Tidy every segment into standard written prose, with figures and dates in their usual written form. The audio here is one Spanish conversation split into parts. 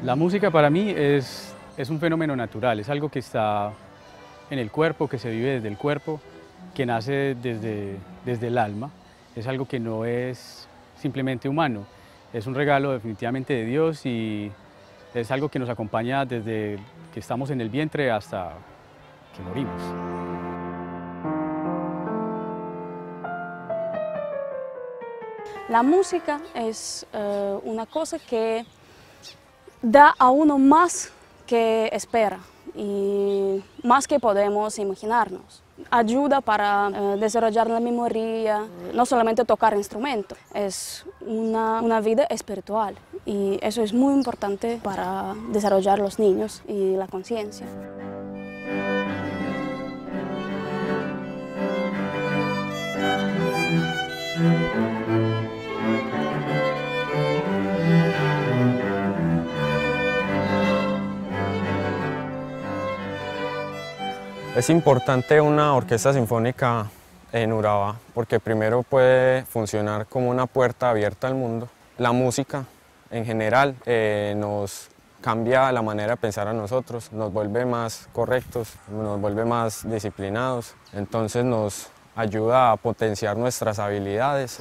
La música para mí es un fenómeno natural, es algo que está en el cuerpo, que se vive desde el cuerpo, que nace desde el alma, es algo que no es simplemente humano, es un regalo definitivamente de Dios y es algo que nos acompaña desde que estamos en el vientre hasta que morimos. La música es una cosa que da a uno más que espera y más que podemos imaginarnos. Ayuda para desarrollar la memoria, no solamente tocar instrumentos, es una vida espiritual y eso es muy importante para desarrollar los niños y la conciencia. Es importante una orquesta sinfónica en Urabá porque primero puede funcionar como una puerta abierta al mundo. La música en general nos cambia la manera de pensar a nosotros, nos vuelve más correctos, nos vuelve más disciplinados, entonces nos ayuda a potenciar nuestras habilidades.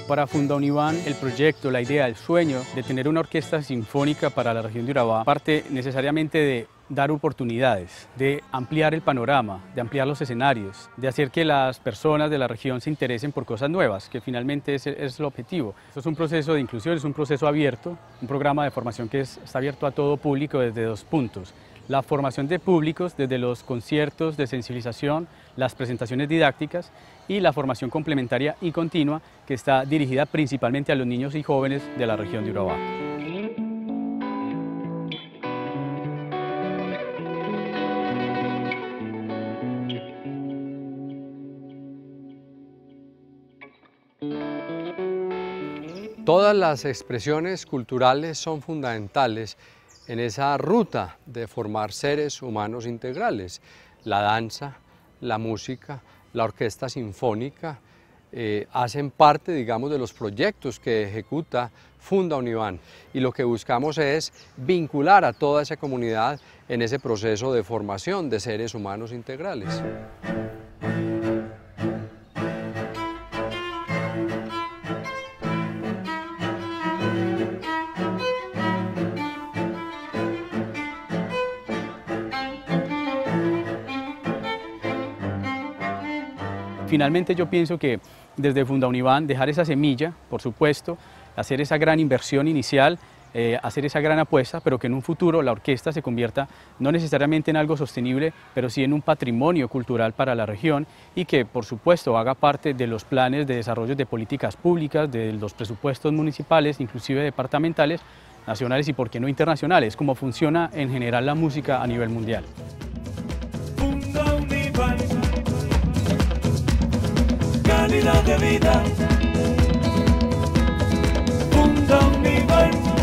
Para Fundauniván, el proyecto, la idea, el sueño de tener una orquesta sinfónica para la región de Urabá parte necesariamente de dar oportunidades, de ampliar el panorama, de ampliar los escenarios, de hacer que las personas de la región se interesen por cosas nuevas, que finalmente es el objetivo. Esto es un proceso de inclusión, es un proceso abierto, un programa de formación que está abierto a todo público desde 2 puntos. La formación de públicos desde los conciertos de sensibilización, las presentaciones didácticas y la formación complementaria y continua que está dirigida principalmente a los niños y jóvenes de la región de Urabá. Todas las expresiones culturales son fundamentales en esa ruta de formar seres humanos integrales. La danza, la música, la orquesta sinfónica hacen parte, digamos, de los proyectos que ejecuta Fundauniván y lo que buscamos es vincular a toda esa comunidad en ese proceso de formación de seres humanos integrales. Finalmente yo pienso que desde Fundauniván dejar esa semilla, por supuesto, hacer esa gran inversión inicial, hacer esa gran apuesta, pero que en un futuro la orquesta se convierta no necesariamente en algo sostenible, pero sí en un patrimonio cultural para la región y que por supuesto haga parte de los planes de desarrollo de políticas públicas, de los presupuestos municipales, inclusive departamentales, nacionales y por qué no internacionales, como funciona en general la música a nivel mundial. Calidad de vida, Fundauniván.